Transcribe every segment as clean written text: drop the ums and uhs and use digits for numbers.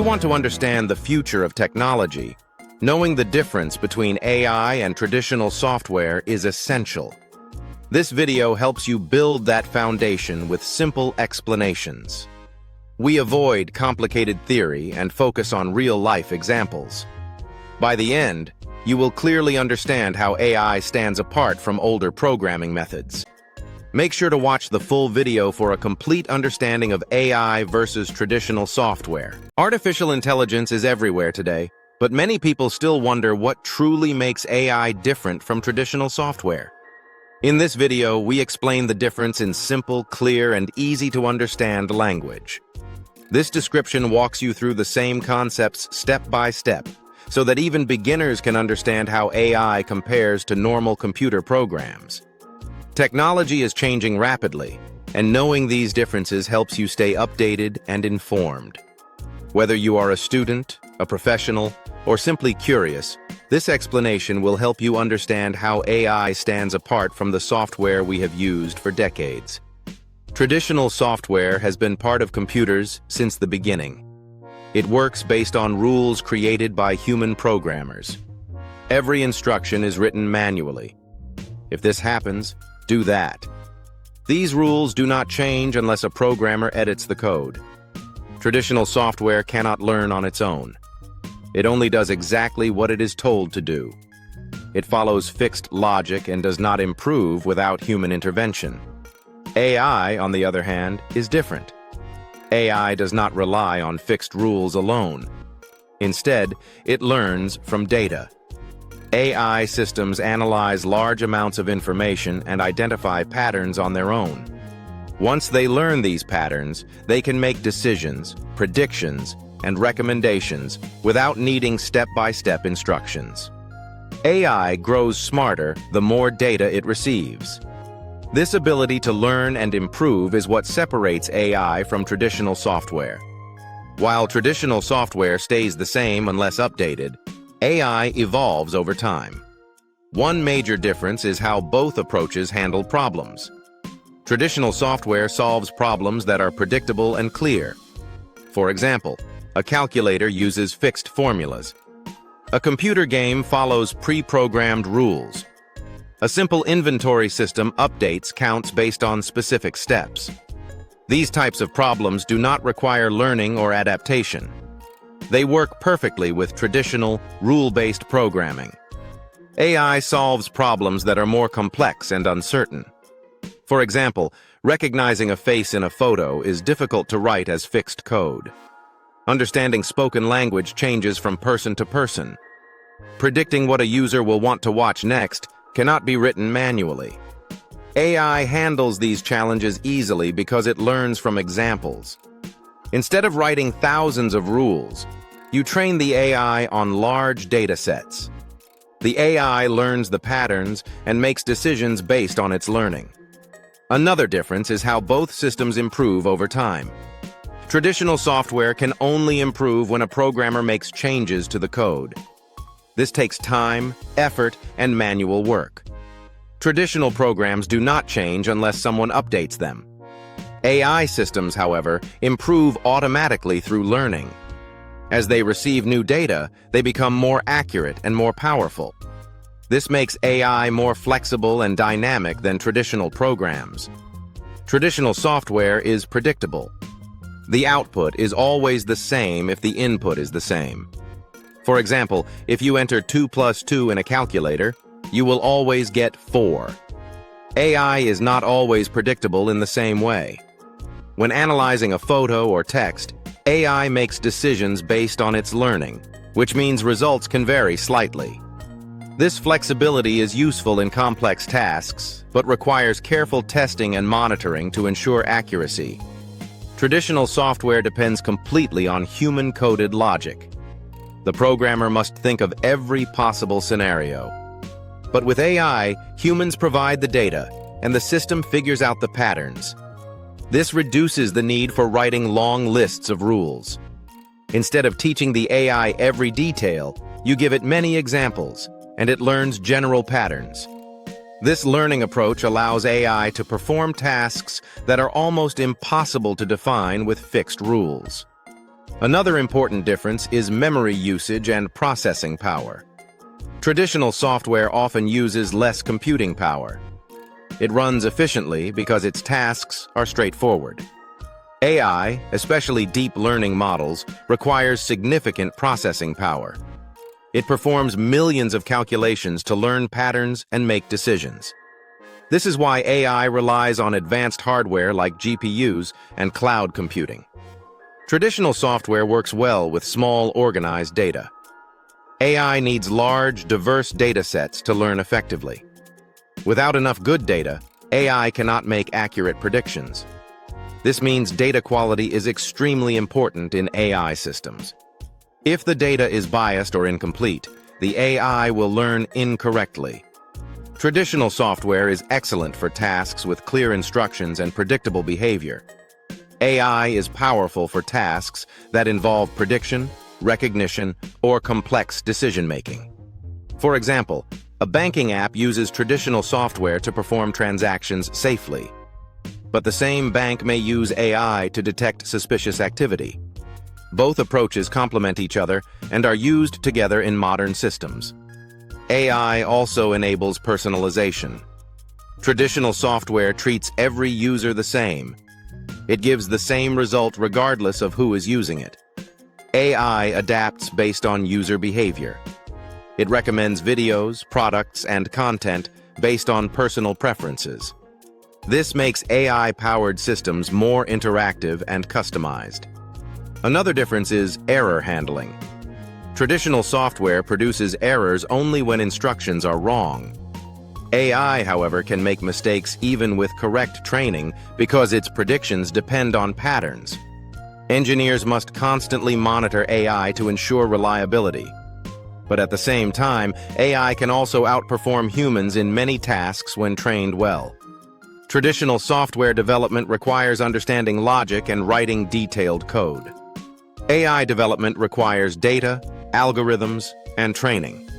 you want to understand the future of technology, knowing the difference between AI and traditional software is essential. This video helps you build that foundation with simple explanations. We avoid complicated theory and focus on real-life examples. By the end, you will clearly understand how AI stands apart from older programming methods. Make sure to watch the full video for a complete understanding of AI versus traditional software. Artificial intelligence is everywhere today, but many people still wonder what truly makes AI different from traditional software. In this video, we explain the difference in simple, clear, and easy-to-understand language. This description walks you through the same concepts step by step, so that even beginners can understand how AI compares to normal computer programs. Technology is changing rapidly, and knowing these differences helps you stay updated and informed. Whether you are a student, a professional, or simply curious, this explanation will help you understand how AI stands apart from the software we have used for decades. Traditional software has been part of computers since the beginning. It works based on rules created by human programmers. Every instruction is written manually. If this happens, do that. These rules do not change unless a programmer edits the code. Traditional software cannot learn on its own. It only does exactly what it is told to do. It follows fixed logic and does not improve without human intervention. AI, on the other hand, is different. AI does not rely on fixed rules alone. Instead, it learns from data. AI systems analyze large amounts of information and identify patterns on their own. Once they learn these patterns, they can make decisions, predictions, and recommendations without needing step-by-step instructions. AI grows smarter the more data it receives. This ability to learn and improve is what separates AI from traditional software. While traditional software stays the same unless updated, AI evolves over time. One major difference is how both approaches handle problems. Traditional software solves problems that are predictable and clear. For example, a calculator uses fixed formulas. A computer game follows pre-programmed rules. A simple inventory system updates counts based on specific steps. These types of problems do not require learning or adaptation. They work perfectly with traditional, rule-based programming. AI solves problems that are more complex and uncertain. For example, recognizing a face in a photo is difficult to write as fixed code. Understanding spoken language changes from person to person. Predicting what a user will want to watch next cannot be written manually. AI handles these challenges easily because it learns from examples. Instead of writing thousands of rules, you train the AI on large data sets. The AI learns the patterns and makes decisions based on its learning. Another difference is how both systems improve over time. Traditional software can only improve when a programmer makes changes to the code. This takes time, effort, and manual work. Traditional programs do not change unless someone updates them. AI systems, however, improve automatically through learning. As they receive new data, they become more accurate and more powerful. This makes AI more flexible and dynamic than traditional programs. Traditional software is predictable. The output is always the same if the input is the same. For example, if you enter 2 plus 2 in a calculator, you will always get 4. AI is not always predictable in the same way. When analyzing a photo or text, AI makes decisions based on its learning, which means results can vary slightly. This flexibility is useful in complex tasks, but requires careful testing and monitoring to ensure accuracy. Traditional software depends completely on human-coded logic. The programmer must think of every possible scenario. But with AI, humans provide the data, and the system figures out the patterns. This reduces the need for writing long lists of rules. Instead of teaching the AI every detail, you give it many examples, and it learns general patterns. This learning approach allows AI to perform tasks that are almost impossible to define with fixed rules. Another important difference is memory usage and processing power. Traditional software often uses less computing power. It runs efficiently because its tasks are straightforward. AI, especially deep learning models, requires significant processing power. It performs millions of calculations to learn patterns and make decisions. This is why AI relies on advanced hardware like GPUs and cloud computing. Traditional software works well with small, organized data. AI needs large, diverse data sets to learn effectively. Without enough good data, AI cannot make accurate predictions. This means data quality is extremely important in AI systems. If the data is biased or incomplete, the AI will learn incorrectly. Traditional software is excellent for tasks with clear instructions and predictable behavior. AI is powerful for tasks that involve prediction, recognition, or complex decision-making. For example, a banking app uses traditional software to perform transactions safely. But the same bank may use AI to detect suspicious activity. Both approaches complement each other and are used together in modern systems. AI also enables personalization. Traditional software treats every user the same. It gives the same result regardless of who is using it. AI adapts based on user behavior. It recommends videos, products, and content based on personal preferences. This makes AI-powered systems more interactive and customized. Another difference is error handling. Traditional software produces errors only when instructions are wrong. AI, however, can make mistakes even with correct training because its predictions depend on patterns. Engineers must constantly monitor AI to ensure reliability. But at the same time, AI can also outperform humans in many tasks when trained well. Traditional software development requires understanding logic and writing detailed code. AI development requires data, algorithms, and training.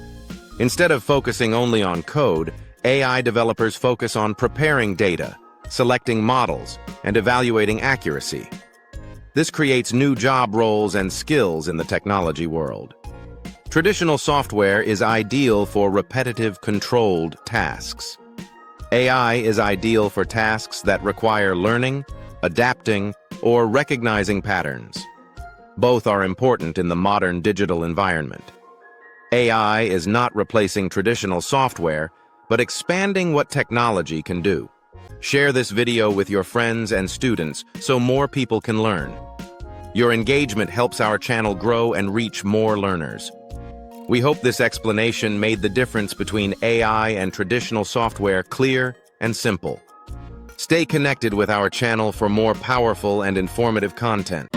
Instead of focusing only on code, AI developers focus on preparing data, selecting models, and evaluating accuracy. This creates new job roles and skills in the technology world. Traditional software is ideal for repetitive, controlled tasks. AI is ideal for tasks that require learning, adapting, or recognizing patterns. Both are important in the modern digital environment. AI is not replacing traditional software, but expanding what technology can do. Share this video with your friends and students so more people can learn. Your engagement helps our channel grow and reach more learners. We hope this explanation made the difference between AI and traditional software clear and simple. Stay connected with our channel for more powerful and informative content.